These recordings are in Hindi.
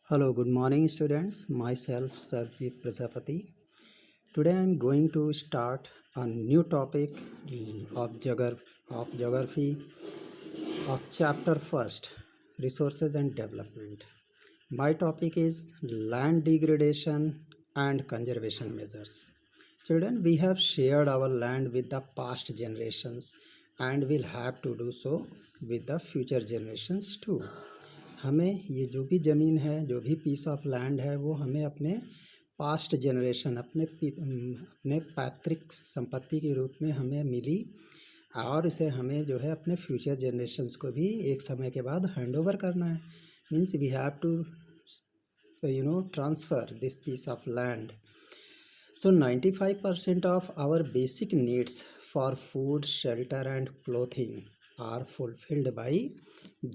Hello, good morning, students. Myself, Sarjeet Prajapati. Today, I am going to start a new topic of geography of chapter first, resources and development. My topic is land degradation and conservation measures. Children, we have shared our land with the past generations and will have to do so with the future generations too. हमें ये जो भी ज़मीन है, जो भी पीस ऑफ लैंड है, वो हमें अपने पास्ट जनरेशन अपने पैतृक संपत्ति के रूप में हमें मिली और इसे हमें जो है अपने फ्यूचर जनरेशन्स को भी एक समय के बाद हैंड ओवर करना है. Means we have to transfer this piece of land. So 95% of our basic needs for food, shelter and clothing are fulfilled by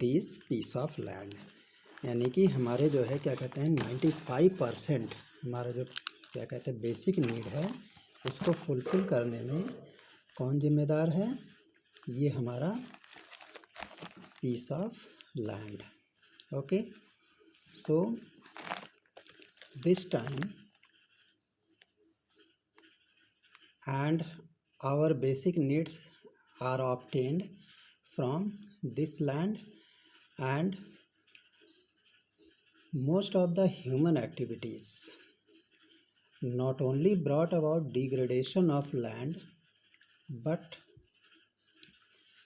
this piece of land. यानी कि हमारे जो है क्या कहते हैं 95% हमारा जो क्या कहते हैं बेसिक नीड है उसको फुलफ़िल करने में कौन जिम्मेदार है? ये हमारा piece of land. Okay, so this time and our basic needs are obtained from this land, and most of the human activities not only brought about degradation of land but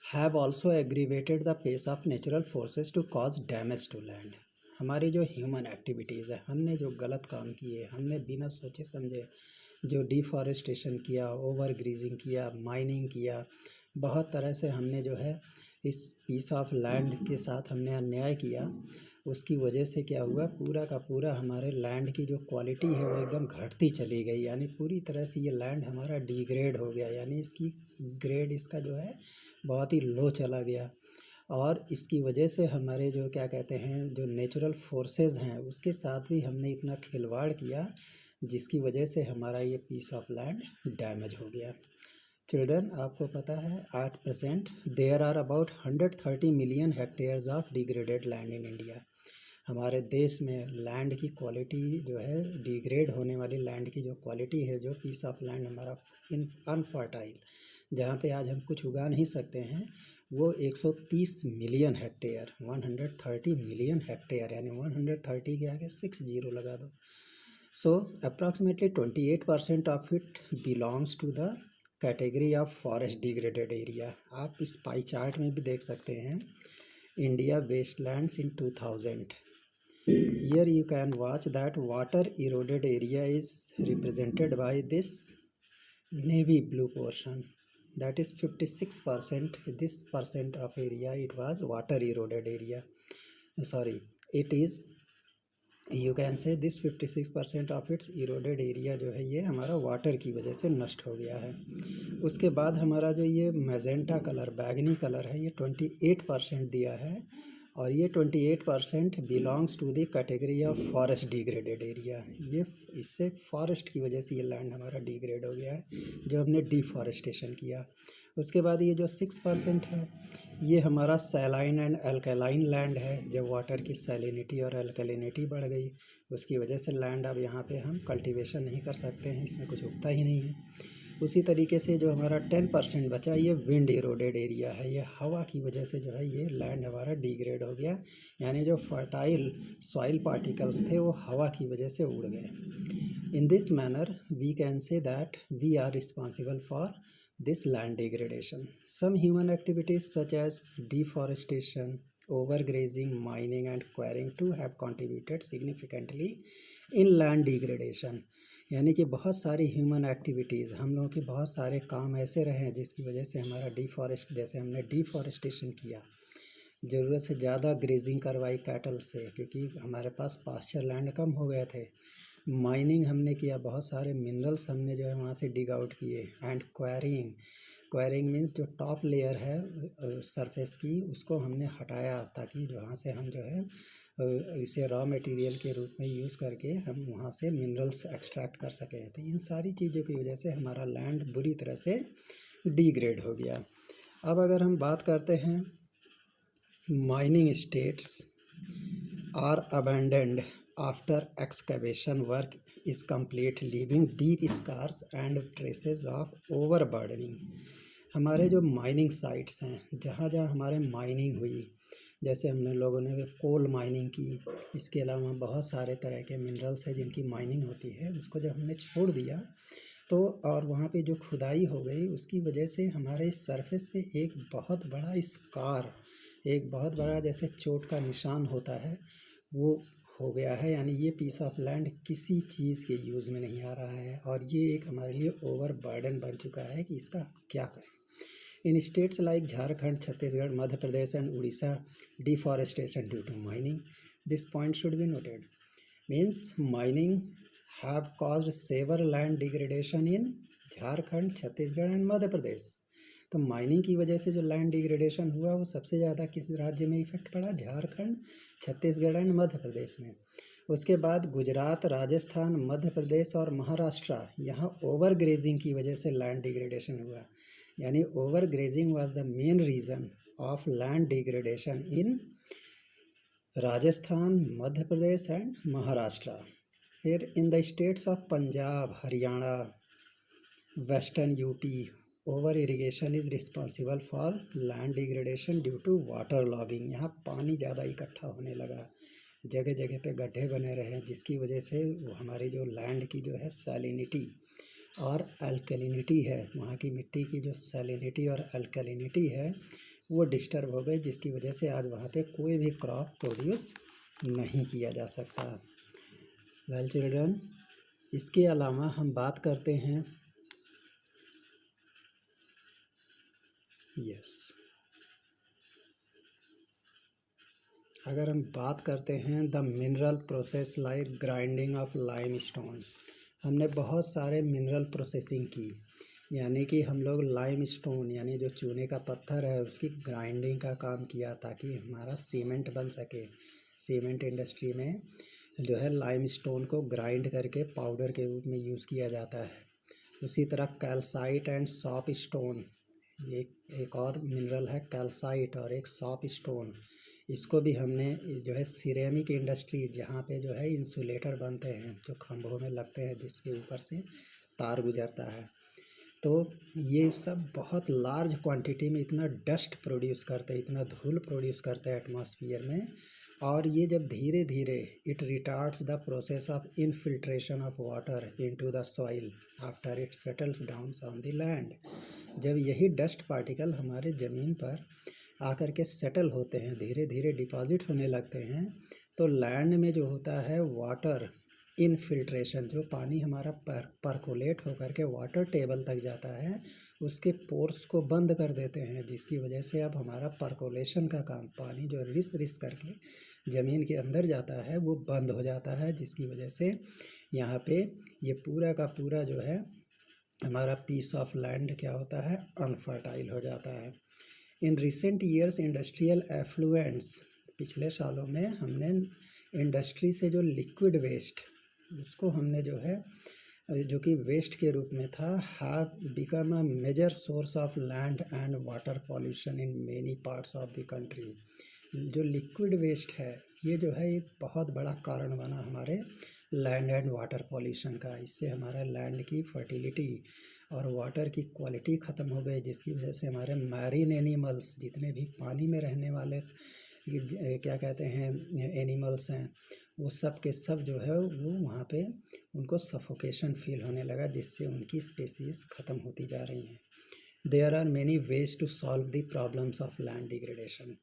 have also aggravated the pace of natural forces to cause damage to land. हमारी जो ह्यूमन एक्टिविटीज़ है, हमने जो गलत काम किए, हमने बिना सोचे समझे जो डिफॉरेस्टेशन किया, ओवर ग्रीजिंग किया, माइनिंग किया, बहुत तरह से हमने जो है इस पीस ऑफ लैंड के साथ हमने अन्याय किया. उसकी वजह से क्या हुआ, पूरा का पूरा हमारे लैंड की जो क्वालिटी है वो एकदम घटती चली गई. यानी पूरी तरह से ये लैंड हमारा डिग्रेड हो गया, यानी इसकी ग्रेड इसका जो है बहुत ही लो चला गया. और इसकी वजह से हमारे जो क्या कहते हैं जो नेचुरल फोर्सेस हैं उसके साथ भी हमने इतना खिलवाड़ किया जिसकी वजह से हमारा ये पीस ऑफ लैंड डैमेज हो गया. चिल्ड्रन, आपको पता है at present there are about 130 million hectares of degraded land in India. हमारे देश में लैंड की क्वालिटी जो है डिग्रेड होने वाली लैंड की जो क्वालिटी है, जो पीस ऑफ लैंड हमारा अनफर्टाइल जहाँ पे आज हम कुछ उगा नहीं सकते हैं, वो 130 मिलियन हेक्टेयर, 130 मिलियन हेक्टेयर, यानी 130 के आगे 6 जीरो लगा दो. So approximately 28% of it belongs to the category of forest degraded area. आप इस पाई चार्ट में भी देख सकते हैं India wastelands in 2000. Here you can watch that water eroded area is represented by this navy blue portion. That is 56%. This percent of area it was water eroded area. Sorry, it is you can say this 56% of its eroded area जो है ये हमारा वाटर की वजह से नष्ट हो गया है. उसके बाद हमारा जो ये मैजेंटा कलर, बैगनी कलर है, ये 28% दिया है और ये 28% belongs to the category of forest degraded area. ये इससे फॉरेस्ट की वजह से ये लैंड हमारा डिग्रेड हो गया है जो हमने डिफॉरेस्टेशन किया. उसके बाद ये जो 6% है ये हमारा सैलाइन एंड अल्कलाइन लैंड है. जब वाटर की सैलिनिटी और अल्कलिनिटी बढ़ गई उसकी वजह से लैंड अब यहाँ पे हम कल्टीवेशन नहीं कर सकते हैं, इसमें कुछ उगता ही नहीं है. उसी तरीके से जो हमारा 10% बचा ये विंड इरोडेड एरिया है. ये हवा की वजह से जो है ये लैंड हमारा डिग्रेड हो गया, यानी जो फर्टाइल सॉइल पार्टिकल्स थे वो हवा की वजह से उड़ गए. In this manner we can say that we are responsible for this land degradation. Some human activities such as deforestation, overgrazing, mining and quarrying too have contributed significantly in land degradation. यानी कि बहुत सारी ह्यूमन एक्टिविटीज़, हम लोगों के बहुत सारे काम ऐसे रहे हैं जिसकी वजह से हमारा जैसे हमने डिफॉरेस्टेशन किया, ज़रूरत से ज़्यादा ग्रेजिंग करवाई कैटल से क्योंकि हमारे पास पास्चर लैंड कम हो गए थे. माइनिंग हमने किया, बहुत सारे मिनरल्स हमने जो है वहाँ से डिग आउट किए. एंड क्वायरिंग मीन्स जो टॉप लेयर है सरफेस की उसको हमने हटाया ताकि वहाँ से हम जो है इसे रॉ मटेरियल के रूप में यूज़ करके हम वहाँ से मिनरल्स एक्सट्रैक्ट कर सकें. तो इन सारी चीज़ों की वजह से हमारा लैंड बुरी तरह से डिग्रेड हो गया. अब अगर हम बात करते हैं mining states are abandoned after excavation work is complete, leaving deep scars and traces of overburdening. हमारे जो माइनिंग साइट्स हैं, जहाँ जहाँ हमारे माइनिंग हुई, जैसे हमने लोगों ने कोल माइनिंग की, इसके अलावा बहुत सारे तरह के मिनरल्स हैं जिनकी माइनिंग होती है, उसको जब हमने छोड़ दिया तो और वहाँ पे जो खुदाई हो गई, उसकी वजह से हमारे सरफेस पे एक बहुत बड़ा स्कार, एक बहुत बड़ा जैसे चोट का निशान होता है, वो हो गया है। यानी ये पीस ऑफ लैंड किसी चीज़ के यूज़ में नहीं आ रहा है और ये एक हमारे लिए ओवर बर्डन बन चुका है कि इसका क्या करें। In states like Jharkhand, Chhattisgarh, Madhya Pradesh and Orissa, deforestation due to mining, this point should be noted, means mining have caused severe land degradation in Jharkhand, Chhattisgarh and Madhya Pradesh. तो माइनिंग की वजह से जो लैंड डिग्रेडेशन हुआ वो सबसे ज़्यादा किस राज्य में इफेक्ट पड़ा? झारखंड, छत्तीसगढ़ एंड मध्य प्रदेश में। उसके बाद गुजरात, राजस्थान, मध्य प्रदेश और महाराष्ट्र, यहाँ ओवर ग्रेजिंग की वजह से लैंड डिग्रेडेशन हुआ। यानी over grazing was the main reason of land degradation in Rajasthan, Madhya Pradesh and Maharashtra. फिर in the states of Punjab, Haryana, western UP, over irrigation is responsible for land degradation due to water logging. यहाँ पानी ज़्यादा इकट्ठा होने लगा, जगह जगह पे गड्ढे बने रहे, जिसकी वजह से हमारी जो लैंड की जो है सैलिनिटी और अल्कलिनिटी है, वहाँ की मिट्टी की जो सैलिनिटी और अल्कलिनिटी है वो डिस्टर्ब हो गई, जिसकी वजह से आज वहाँ पे कोई भी क्रॉप प्रोड्यूस नहीं किया जा सकता। वेल चिल्ड्रन, इसके अलावा हम बात करते हैं अगर हम बात करते हैं the mineral process like grinding of limestone. हमने बहुत सारे मिनरल प्रोसेसिंग की, यानी कि हम लोग लाइमस्टोन यानी जो चूने का पत्थर है उसकी ग्राइंडिंग का काम किया ताकि हमारा सीमेंट बन सके। सीमेंट इंडस्ट्री में जो है लाइमस्टोन को ग्राइंड करके पाउडर के रूप में यूज़ किया जाता है। उसी तरह कैल्साइट एंड सॉप स्टोन, एक और मिनरल है कैल्साइट और एक सॉप स्टोन, इसको भी हमने जो है सिरेमिक इंडस्ट्री, जहाँ पे जो है इंसुलेटर बनते हैं जो खंभों में लगते हैं जिसके ऊपर से तार गुजरता है, तो ये सब बहुत लार्ज क्वांटिटी में इतना डस्ट प्रोड्यूस करते हैं, इतना धूल प्रोड्यूस करते हैं एटमॉस्फेयर में, और ये जब धीरे धीरे it retards the process of infiltration of water into the soil after it settles down on the land. जब यही डस्ट पार्टिकल हमारे ज़मीन पर आकर के सेटल होते हैं, धीरे धीरे डिपॉजिट होने लगते हैं, तो लैंड में जो होता है वाटर इनफिल्ट्रेशन, जो पानी हमारा परकोलेट होकर के वाटर टेबल तक जाता है, उसके पोर्स को बंद कर देते हैं, जिसकी वजह से अब हमारा परकोलेशन का काम, पानी जो रिस रिस करके ज़मीन के अंदर जाता है वो बंद हो जाता है, जिसकी वजह से यहाँ पे ये पूरा का पूरा जो है हमारा पीस ऑफ लैंड क्या होता है, अनफर्टाइल हो जाता है। In recent years industrial effluents, पिछले सालों में हमने इंडस्ट्री से जो लिक्विड वेस्ट, उसको हमने जो है जो कि वेस्ट के रूप में था, have become a major source of land and water pollution in many parts of the country. जो लिक्विड वेस्ट है ये जो है एक बहुत बड़ा कारण बना हमारे लैंड एंड वाटर पॉल्यूशन का। इससे हमारा लैंड की फर्टिलिटी और वाटर की क्वालिटी ख़त्म हो गई, जिसकी वजह से हमारे मैरीन एनिमल्स, जितने भी पानी में रहने वाले क्या कहते हैं एनिमल्स हैं, वो सब के सब जो है वो वहाँ पे उनको सफोकेशन फील होने लगा, जिससे उनकी स्पीसीज़ ख़त्म होती जा रही हैं। There are many ways to solve the problems of land degradation.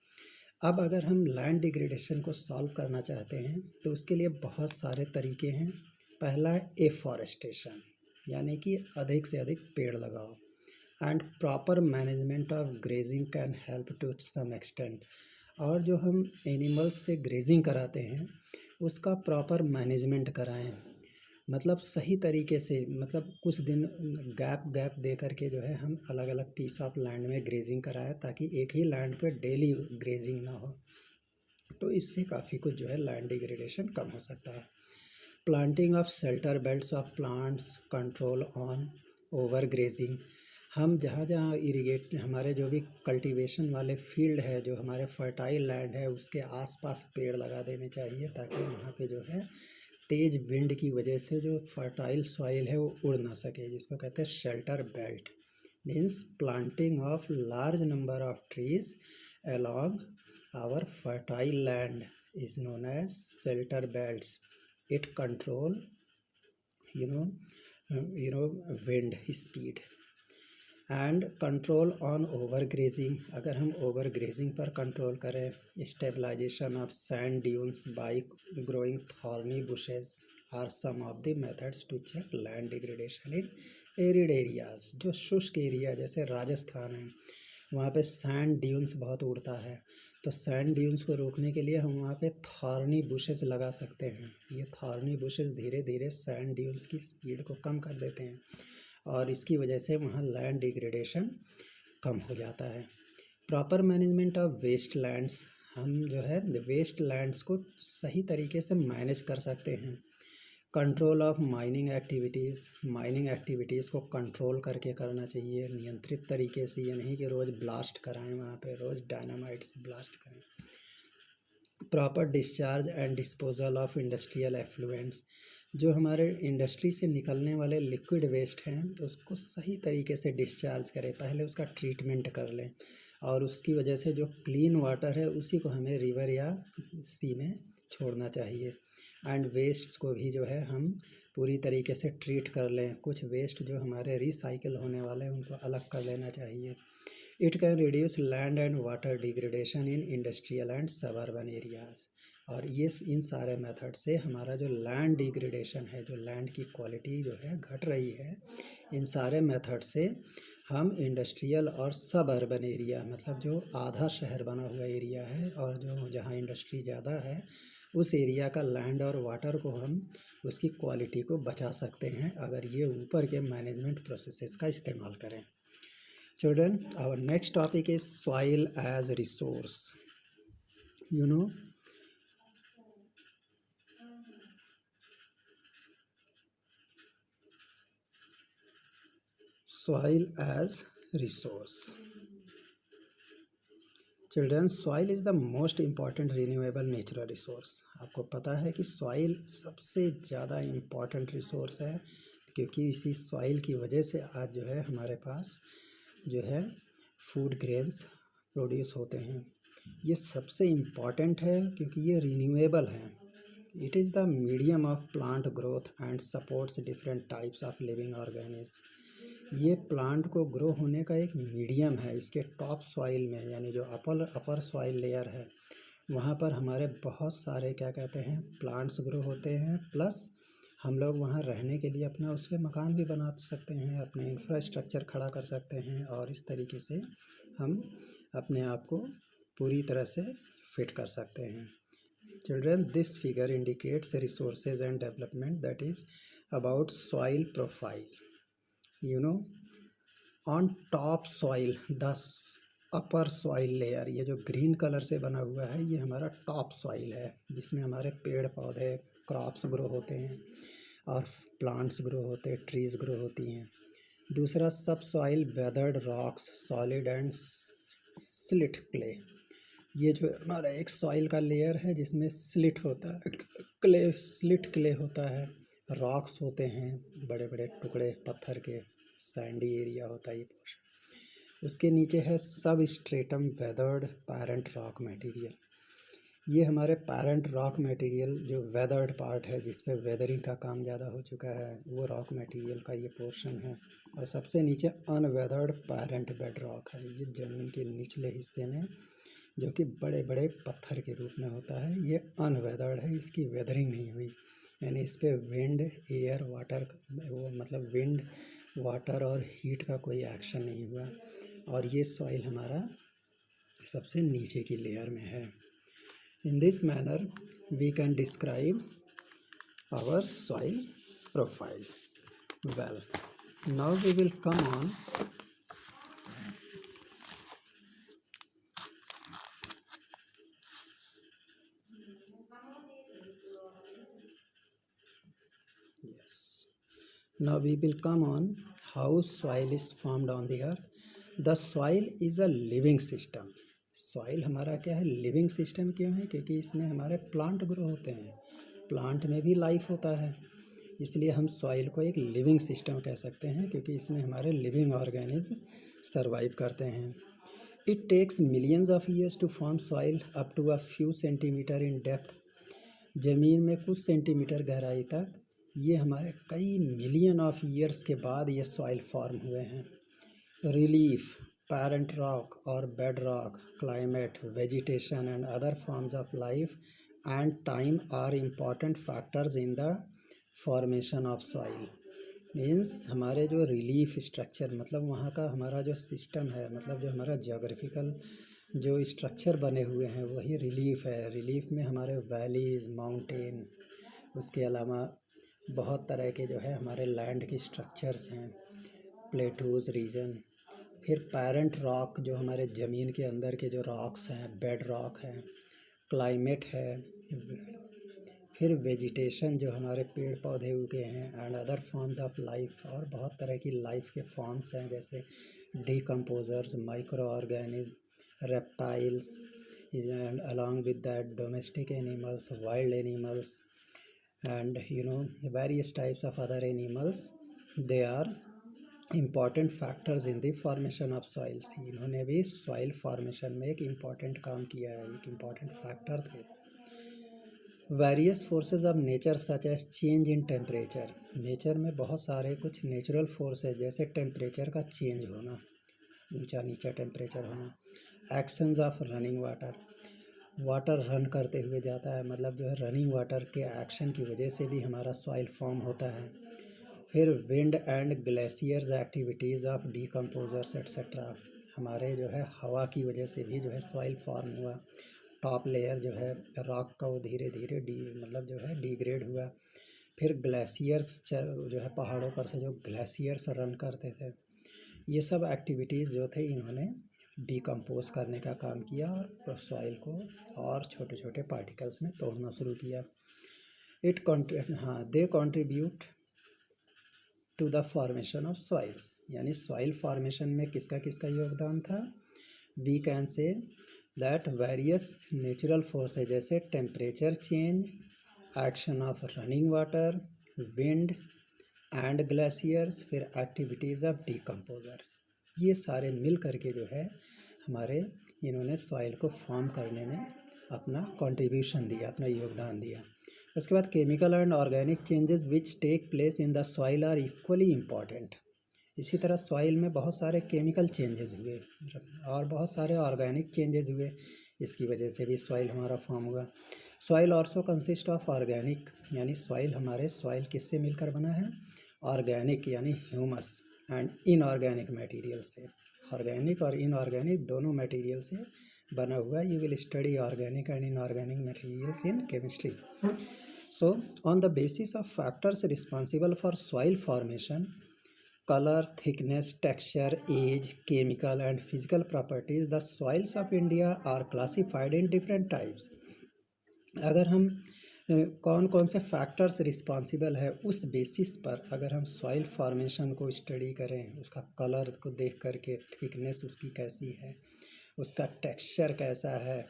अब अगर हम लैंड डिग्रेडेशन को सॉल्व करना चाहते हैं तो उसके लिए बहुत सारे तरीके हैं। पहला है एफॉरेस्टेशन, यानी कि अधिक से अधिक पेड़ लगाओ, and proper management of grazing can help to some extent. और जो हम एनिमल्स से ग्रेजिंग कराते हैं उसका प्रॉपर मैनेजमेंट कराएं, मतलब सही तरीके से, मतलब कुछ दिन गैप दे करके जो है हम अलग अलग पीस ऑफ लैंड में ग्रेजिंग कराएं, ताकि एक ही लैंड पे डेली ग्रेजिंग ना हो, तो इससे काफ़ी कुछ जो है लैंड डिग्रेडेशन कम हो सकता है। Planting of shelter belts of plants, control on over grazing. हम जहाँ जहाँ इरिगेट हमारे जो भी कल्टीवेशन वाले फील्ड है, जो हमारे फर्टाइल लैंड है, उसके आसपास पेड़ लगा देने चाहिए, ताकि वहाँ पे जो है तेज विंड की वजह से जो फर्टाइल सॉइल है वो उड़ ना सके, जिसको कहते हैं shelter belt. Means planting of large number of trees along our fertile land is known as shelter belts. It control you know wind speed and control on overgrazing. अगर हम overgrazing पर control करें, stabilization of sand dunes by growing thorny bushes are some of the methods to check land degradation in arid areas. जो शुष्क एरिया जैसे राजस्थान है, वहाँ पे सैंड ड्यून्स बहुत उड़ता है, तो सैंड ड्यून्स को रोकने के लिए हम वहाँ पे थॉर्नी बुशेस लगा सकते हैं। ये थॉर्नी बुशेस धीरे धीरे सैंड ड्यून्स की स्पीड को कम कर देते हैं और इसकी वजह से वहाँ लैंड डिग्रेडेशन कम हो जाता है। Proper management of waste lands, हम जो है वेस्ट लैंड्स को सही तरीके से मैनेज कर सकते हैं। Control of mining activities, mining activities को कंट्रोल करके करना चाहिए, नियंत्रित तरीके से। ये नहीं कि रोज़ ब्लास्ट कराएं, वहाँ पे रोज़ डायनामाइट से ब्लास्ट करें। Proper discharge and disposal of industrial effluents, जो हमारे इंडस्ट्री से निकलने वाले लिक्विड वेस्ट हैं तो उसको सही तरीके से डिस्चार्ज करें, पहले उसका ट्रीटमेंट कर लें, और उसकी वजह से जो क्लीन वाटर है उसी को हमें रिवर या सी में छोड़ना चाहिए। एंड वेस्ट्स को भी जो है हम पूरी तरीके से ट्रीट कर लें। कुछ वेस्ट जो हमारे रिसाइकिल होने वाले हैं उनको अलग कर लेना चाहिए। It can reduce land and water degradation in industrial and suburban areas. और ये इन सारे मेथड से हमारा जो लैंड डिग्रेडेशन है, जो लैंड की क्वालिटी जो है घट रही है, इन सारे मेथड से हम इंडस्ट्रियल और सब अर्बन एरिया, मतलब जो आधा शहर बना हुआ एरिया है और जो जहाँ इंडस्ट्री ज़्यादा है, उस एरिया का लैंड और वाटर को हम उसकी क्वालिटी को बचा सकते हैं अगर ये ऊपर के मैनेजमेंट प्रोसेसेस का इस्तेमाल करें। Children, our next topic is soil as resource. You know, soil as resource. Children, soil is the most important renewable natural resource. आपको पता है कि soil सबसे ज़्यादा important resource है, क्योंकि इसी soil की वजह से आज जो है हमारे पास जो है फूड ग्रेन्स प्रोड्यूस होते हैं। ये सबसे इम्पॉर्टेंट है क्योंकि ये रिन्यूएबल है। It is the medium of plant growth and supports different types of living organism. ये प्लांट को ग्रो होने का एक मीडियम है। इसके टॉप सॉइल में, यानी जो अपर सॉइल लेयर है, वहाँ पर हमारे बहुत सारे क्या कहते हैं प्लांट्स ग्रो होते हैं, प्लस हम लोग वहाँ रहने के लिए अपना उस पर मकान भी बना सकते हैं, अपने इंफ्रास्ट्रक्चर खड़ा कर सकते हैं, और इस तरीके से हम अपने आप को पूरी तरह से फिट कर सकते हैं। Children, this figure indicates resources and development that is about soil profile. You know, on top soil the upper soil layer, ये जो ग्रीन कलर से बना हुआ है ये हमारा टॉप सॉइल है, जिसमें हमारे पेड़ पौधे क्रॉप्स ग्रो होते हैं और प्लांट्स ग्रो होते हैं, ट्रीज़ ग्रो होती हैं। दूसरा सब soil weathered rocks, solid and slit clay. ये जो हमारा एक सॉइल का लेयर है जिसमें स्लिट होता है, क्ले, स्लिट क्ले होता है, रॉक्स होते हैं, बड़े बड़े टुकड़े पत्थर के, सैंडी एरिया होता है ये पोर्शन। उसके नीचे है सब stratum weathered parent rock material. ये हमारे पैरेंट रॉक मटेरियल जो वेदर्ड पार्ट है, जिस पे वेदरिंग का काम ज़्यादा हो चुका है, वो रॉक मटेरियल का ये पोर्शन है। और सबसे नीचे अनवेदर्ड पैरेंट बेड रॉक है। ये ज़मीन के निचले हिस्से में जो कि बड़े बड़े पत्थर के रूप में होता है, ये अनवेदर्ड है, इसकी वेदरिंग नहीं हुई, यानी इस पर विंड, एयर, वाटर, वो मतलब विंड, वाटर और हीट का कोई एक्शन नहीं हुआ, और ये सॉइल हमारा सबसे नीचे की लेयर में है। In this manner, we can describe our soil profile. Well, now we will come on yes. Now we will come on how soil is formed on the earth. The soil is a living system. Soil हमारा क्या है, लिविंग सिस्टम क्यों है, क्योंकि इसमें हमारे प्लांट ग्रो होते हैं, प्लांट में भी लाइफ होता है, इसलिए हम सॉइल को एक लिविंग सिस्टम कह सकते हैं, क्योंकि इसमें हमारे लिविंग ऑर्गेनिज्म सर्वाइव करते हैं. It takes millions of years to form soil up to a few centimetre in depth. ज़मीन में कुछ सेंटीमीटर गहराई तक ये हमारे कई मिलियन ऑफ ईयर्स के बाद ये सॉइल फॉर्म हुए हैं. Relief, parent rock or bedrock, climate, vegetation and other forms of life and time are important factors in the formation of soil. Means हमारे जो रिलीफ स्ट्रक्चर, मतलब वहाँ का हमारा जो सिस्टम है, मतलब जो हमारा जोग्राफिकल जो स्ट्रक्चर बने हुए हैं वही रिलीफ है. रिलीफ में हमारे वैलीज़, माउंटेन, उसके अलावा बहुत तरह के जो है हमारे लैंड की स्ट्रक्चर्स हैं, प्लेटूज रीजन. फिर पेरेंट रॉक, जो हमारे ज़मीन के अंदर के जो रॉक्स हैं, बेड रॉक हैं. क्लाइमेट है. फिर वेजिटेशन, जो हमारे पेड़ पौधे उगे हैं. And other forms of life, और बहुत तरह की लाइफ के फॉर्म्स हैं, जैसे decomposers, micro organism, reptiles, and along with that domestic animals, wild animals, and various types of other animals. They are important factors in the formation of soils. इन्होंने भी सॉइल फॉर्मेशन में एक इम्पॉर्टेंट काम किया है, एक इम्पॉर्टेंट फैक्टर थे. Various forces of nature such as change in temperature. Nature में बहुत सारे कुछ नेचुरल फोर्सेस, जैसे टेम्परेचर का चेंज होना, ऊंचा नीचा टेम्परेचर होना. Actions of running water, water run करते हुए जाता है, मतलब जो है रनिंग वाटर के एक्शन की वजह से भी हमारा सॉइल फॉर्म होता है. फिर wind and glaciers activities of decomposers etcetera. हमारे जो है हवा की वजह से भी जो है सॉइल फॉर्म हुआ. टॉप लेयर जो है रॉक का वो धीरे धीरे मतलब जो है डिग्रेड हुआ. फिर ग्लेशियर्स जो है पहाड़ों पर से जो ग्लेशियर्स रन करते थे, ये सब एक्टिविटीज़ जो थे इन्होंने डिकम्पोज करने का काम किया और सॉइल को और छोटे छोटे पार्टिकल्स में तोड़ना शुरू किया. They contribute to the formation of soils. यानी सॉइल फॉर्मेशन में किसका किसका योगदान था. We can say that various natural forces, जैसे temperature change, action of running water, wind and glaciers, फिर एक्टिविटीज़ ऑफ डिकम्पोजर, ये सारे मिल करके जो है हमारे इन्होंने सॉइल को फॉर्म करने में अपना कंट्रीब्यूशन दिया, अपना योगदान दिया. उसके बाद chemical and organic changes which take place in the soil are equally important. इसी तरह सॉइल में बहुत सारे केमिकल चेंजेस हुए और बहुत सारे ऑर्गेनिक चेंजेस हुए, इसकी वजह से भी सॉइल हमारा फॉर्म हुआ. Soil also consist of organic, यानी सॉइल हमारे सॉइल किससे मिलकर बना है, ऑर्गेनिक यानी ह्यूमस, एंड इनऑर्गेनिक मटेरियल से. ऑर्गेनिक और इनऑर्गेनिक दोनों मटेरियल से बना हुआ. You will study organic and inorganic materials in chemistry. So, on the basis of factors responsible for soil formation, color, thickness, texture, age, chemical and physical properties, the soils of India are classified in different types. अगर हम कौन कौन से फैक्टर्स रिस्पॉन्सिबल है उस बेसिस पर अगर हम सॉइल फॉर्मेशन को स्टडी करें, उसका कलर को देख करके, थिकनेस उसकी कैसी है, उसका टेक्सचर कैसा है,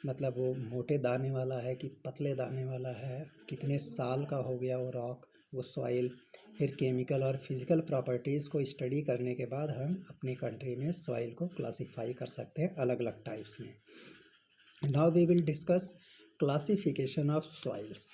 मतलब वो मोटे दाने वाला है कि पतले दाने वाला है, कितने साल का हो गया वो रॉक, वो सॉइल, फिर केमिकल और फिज़िकल प्रॉपर्टीज़ को स्टडी करने के बाद हम अपनी कंट्री में सॉइल को क्लासिफाई कर सकते हैं अलग अलग टाइप्स में. Now we will discuss classification of soils.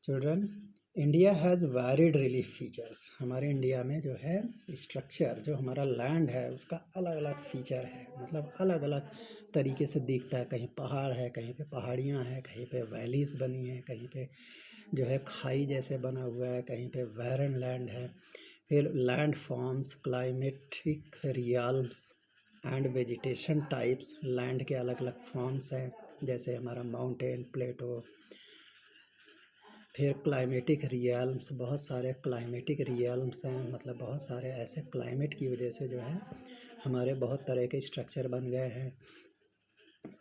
Children, India has varied relief features. हमारे इंडिया में जो है स्ट्रक्चर, जो हमारा लैंड है उसका अलग अलग फीचर है, मतलब अलग अलग तरीके से दिखता है. कहीं पहाड़ है, कहीं पे पहाड़ियाँ हैं, कहीं पे वैलीज़ बनी हैं, कहीं पे जो है खाई जैसे बना हुआ है, कहीं पे वैरन लैंड है. फिर land forms, climatic realms and vegetation types. Land के अलग अलग फॉर्म्स हैं, जैसे हमारा माउंटेन, प्लेटो. फिर क्लाइमेटिक रियाल्म्स, बहुत सारे क्लाइमेटिक रियाल्म्स हैं, मतलब बहुत सारे ऐसे क्लाइमेट की वजह से जो है हमारे बहुत तरह के स्ट्रक्चर बन गए हैं.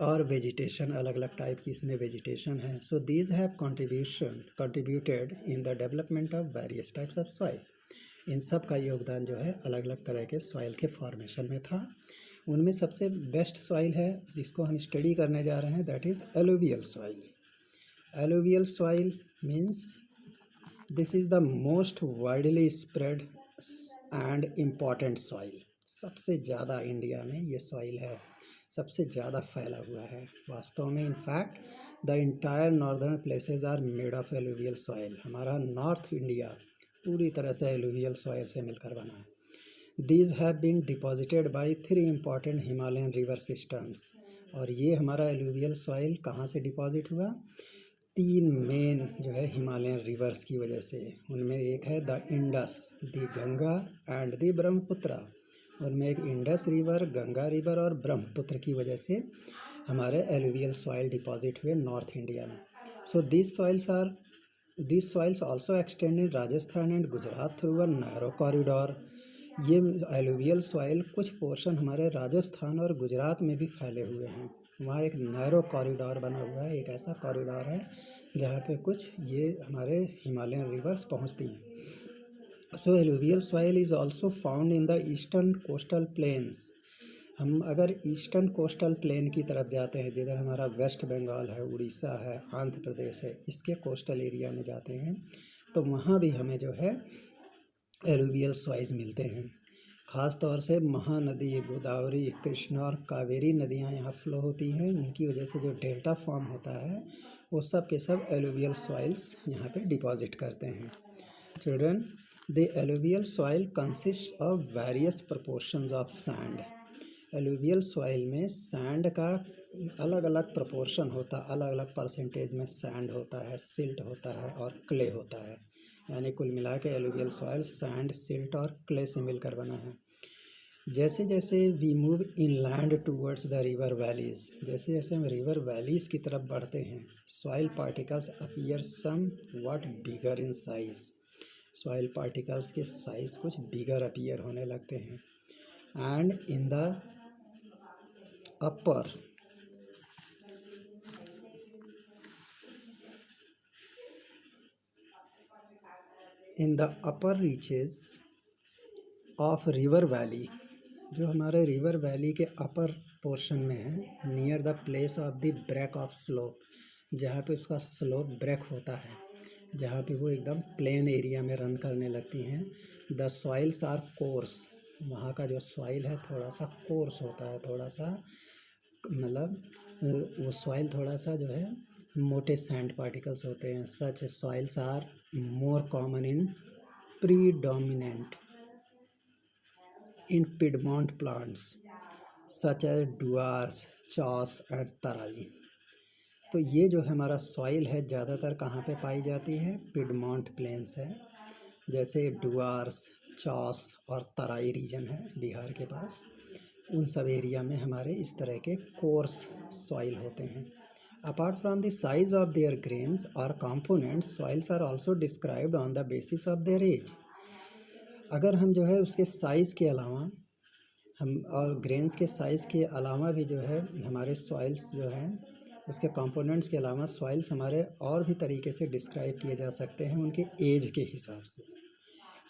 और वेजिटेशन, अलग अलग टाइप की इसमें वेजिटेशन है. So these have contributed in the development of various types of soil. इन सब का योगदान जो है अलग अलग तरह के सॉइल के फॉर्मेशन में था। उनमें सबसे बेस्ट सॉइल है जिसको हम स्टडी करने जा रहे हैं, that is alluvial soil. Alluvial soil means this is the most widely spread and important soil. सबसे ज़्यादा इंडिया में ये सॉइल है, सबसे ज़्यादा फैला हुआ है वास्तव में। In fact the entire northern places are made of alluvial soil. हमारा नॉर्थ इंडिया पूरी तरह से एलुवियल सॉइल से मिलकर बना है। These have been deposited by 3 important Himalayan river systems. और ये हमारा एलुवियल सॉइल कहाँ से डिपॉजिट हुआ? 3 मेन जो है हिमालयन रिवर्स की वजह से। उनमें एक है the Indus, the Ganga and the Brahmaputra. उनमें एक इंडस रिवर, गंगा रिवर और ब्रह्मपुत्र की वजह से हमारे एलुवियल सॉइल डिपॉजिट हुए नॉर्थ इंडिया में। So this soils also extend in Rajasthan and Gujarat through a narrow corridor. ये एलुवियल सॉइल कुछ पोर्शन हमारे राजस्थान और गुजरात में भी फैले हुए हैं। वहाँ एक नैरो कॉरिडोर बना हुआ है, एक ऐसा कॉरिडोर है जहाँ पे कुछ ये हमारे हिमालयन रिवर्स पहुँचती हैं। So alluvial soil is also found in the eastern coastal plains. हम अगर ईस्टर्न कोस्टल प्लेन की तरफ जाते हैं, जिधर हमारा वेस्ट बंगाल है, उड़ीसा है, आंध्र प्रदेश है, इसके कोस्टल एरिया में जाते हैं तो वहाँ भी हमें जो है एलुवियल सॉइल्स मिलते हैं। ख़ास तौर से महानदी, गोदावरी, कृष्णा और कावेरी नदियाँ यहाँ फ्लो होती हैं। उनकी वजह से जो डेल्टा फॉर्म होता है वो सब के सब एलुवियल सॉइल्स यहाँ पे डिपॉजिट करते हैं। Children, the alluvial soil consist of various proportions of sand. Alluvial soil में सैंड का अलग अलग प्रोपोर्शन होता है, अलग अलग परसेंटेज में सैंड होता है, सिल्ट होता है और क्ले होता है। यानी कुल मिला के एलुवियल सॉइल सैंड, सिल्ट और क्ले से मिलकर बना है। जैसे जैसे we move inland towards the river valleys, जैसे जैसे हम रिवर वैलीज की तरफ बढ़ते हैं, soil particles appear somewhat bigger in size. Soil particles के साइज कुछ बिगर अपीयर होने लगते हैं। And in the upper reaches of river valley, जो हमारे रिवर वैली के अपर पोर्शन में है, near the place of the break of slope, जहाँ पे उसका स्लोप ब्रेक होता है, जहाँ पे वो एकदम प्लेन एरिया में रन करने लगती हैं। द सॉइल्स आर कोर्स, वहाँ का जो सॉइल है थोड़ा सा कोर्स होता है, थोड़ा सा मतलब वो सॉइल थोड़ा सा जो है मोटे सैंड पार्टिकल्स होते हैं। Such soils are more common in predominant in piedmont plants such as Duars, chos and Terai. तो ये जो हमारा सॉइल है ज़्यादातर कहाँ पे पाई जाती है? पिडमॉन्ट प्लेन्स है, जैसे डुआर्स, चॉस और तराई रीजन है बिहार के पास। उन सब एरिया में हमारे इस तरह के कोर्स सॉइल होते हैं। Apart from the size of their grains और components, soils are also described on the basis of their age. अगर हम जो है उसके साइज़ के अलावा हम और ग्रेन्स के साइज़ के अलावा भी जो है हमारे सॉइल्स जो हैं उसके कंपोनेंट्स के अलावा सॉइल्स हमारे और भी तरीके से डिस्क्राइब किए जा सकते हैं उनके एज के हिसाब से।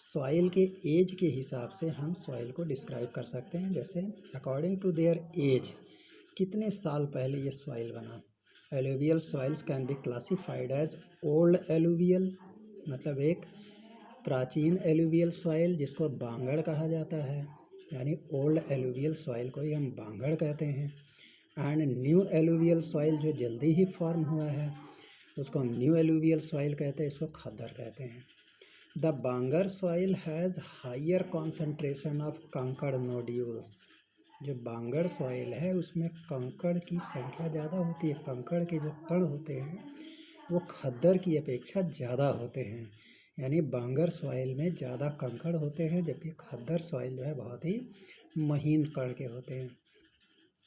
सॉइल के एज के हिसाब से हम सॉइल को डिस्क्राइब कर सकते हैं, जैसे अकॉर्डिंग टू देयर एज, कितने साल पहले ये सॉइल बना। Alluvial soils can be classified as old alluvial, मतलब एक प्राचीन एलुवियल सॉइल जिसको बांगड़ कहा जाता है, यानी ओल्ड एलुवियल सॉइल को ही हम बांगड़ कहते हैं। एंड न्यू एलुवियल सॉइल जो जल्दी ही फॉर्म हुआ है उसको हम न्यू एलुवियल सॉइल कहते हैं, इसको खद्दर कहते हैं। The bangar soil has higher concentration of kankar nodules. जो बांगर सॉइल है उसमें कंकड़ की संख्या ज़्यादा होती है, कंकड़ के जो कण होते हैं वो खद्दर की अपेक्षा ज़्यादा होते हैं। यानी बांगर सॉइल में ज़्यादा कंकड़ होते हैं, जबकि खद्दर सॉइल जो है बहुत ही महीन कण के होते हैं।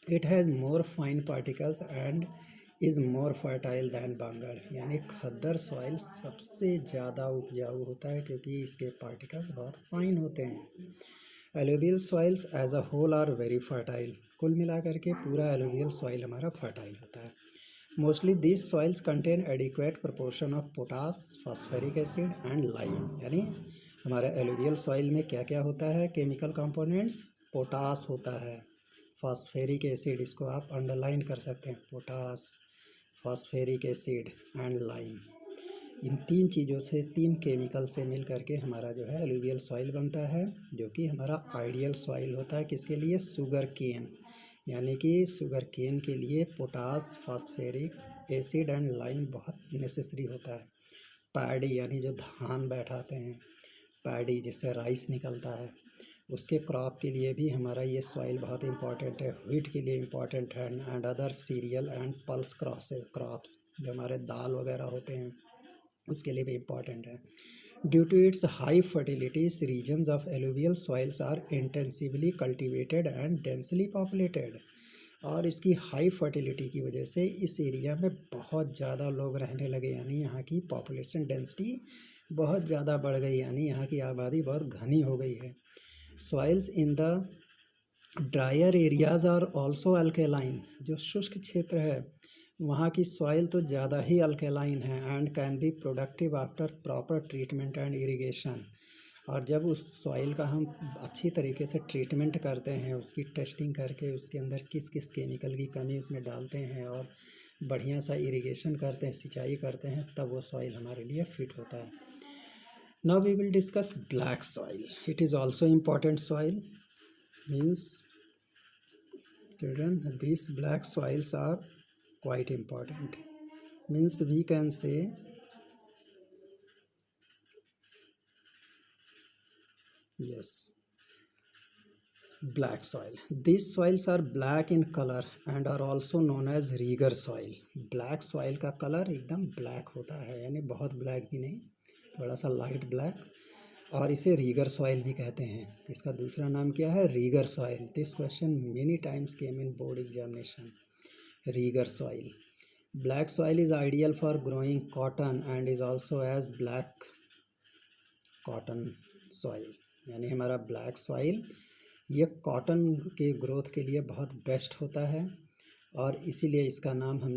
It has more fine particles and is more fertile than bangar, यानी खद्दर सॉइल सबसे ज़्यादा उपजाऊ होता है क्योंकि इसके पार्टिकल्स बहुत फाइन होते हैं। Alluvial soils as a whole are very fertile, कुल मिलाकर के पूरा एलुवियल सॉइल हमारा फर्टाइल होता है। Mostly this soils contain adequate proportion of potash, phosphoric acid and lime, यानी हमारे एलुवियल सॉइल में क्या क्या होता है? केमिकल कंपोनेंट्स, पोटास होता है, फॉस्फेरिक एसिड, इसको आप अंडरलाइन कर सकते हैं, potash, phosphoric acid and lime. इन तीन चीज़ों से, तीन केमिकल से मिल करके हमारा जो है एलुवियल सॉइल बनता है, जो कि हमारा आइडियल सॉइल होता है। किसके लिए? शुगर केन, यानी कि शुगर केन के लिए potash, phosphoric acid and lime बहुत नेसेसरी होता है। पैडी, यानी जो धान बैठाते हैं, पैडी जिससे राइस निकलता है, उसके क्रॉप के लिए भी हमारा ये सॉइल बहुत इंपॉर्टेंट है। व्हीट के लिए इम्पॉर्टेंट है and other serial and pulse crops जो हमारे दाल वगैरह होते हैं उसके लिए भी इम्पॉर्टेंट है। Due to its high fertilities, regions of alluvial soils are intensively cultivated and densely populated. और इसकी हाई फर्टिलिटी की वजह से इस एरिया में बहुत ज़्यादा लोग रहने लगे, यानी यहाँ की पॉपुलेशन डेंसिटी बहुत ज़्यादा बढ़ गई, यानी यहाँ की आबादी बहुत घनी हो गई है। Soils in the drier areas are also alkaline, जो शुष्क क्षेत्र है वहाँ की सॉइल तो ज़्यादा ही अल्केलाइन है and can be productive after proper treatment and irrigation. और जब उस सॉइल का हम अच्छी तरीके से ट्रीटमेंट करते हैं, उसकी टेस्टिंग करके उसके अंदर किस किस केमिकल की कमी उसमें डालते हैं और बढ़िया सा इरिगेशन करते हैं, सिंचाई करते हैं, तब वो सॉइल हमारे लिए फिट होता है। Now we will discuss black soil. It is also important soil. Means, children, these black soils are quite important. Means we can say yes, black soil. These soils are black in color and are also known as reger soil. Black soil का कलर एकदम ब्लैक होता है, यानी बहुत ब्लैक भी नहीं, थोड़ा सा लाइट ब्लैक, और इसे रीगर सॉइल भी कहते हैं। इसका दूसरा नाम क्या है? Regur soil. This question many times came in board examination. Regur soil. Black soil is ideal for growing cotton and is also as black cotton soil. यानी हमारा ब्लैक सॉइल ये कॉटन के ग्रोथ के लिए बहुत बेस्ट होता है और इसीलिए इसका नाम हम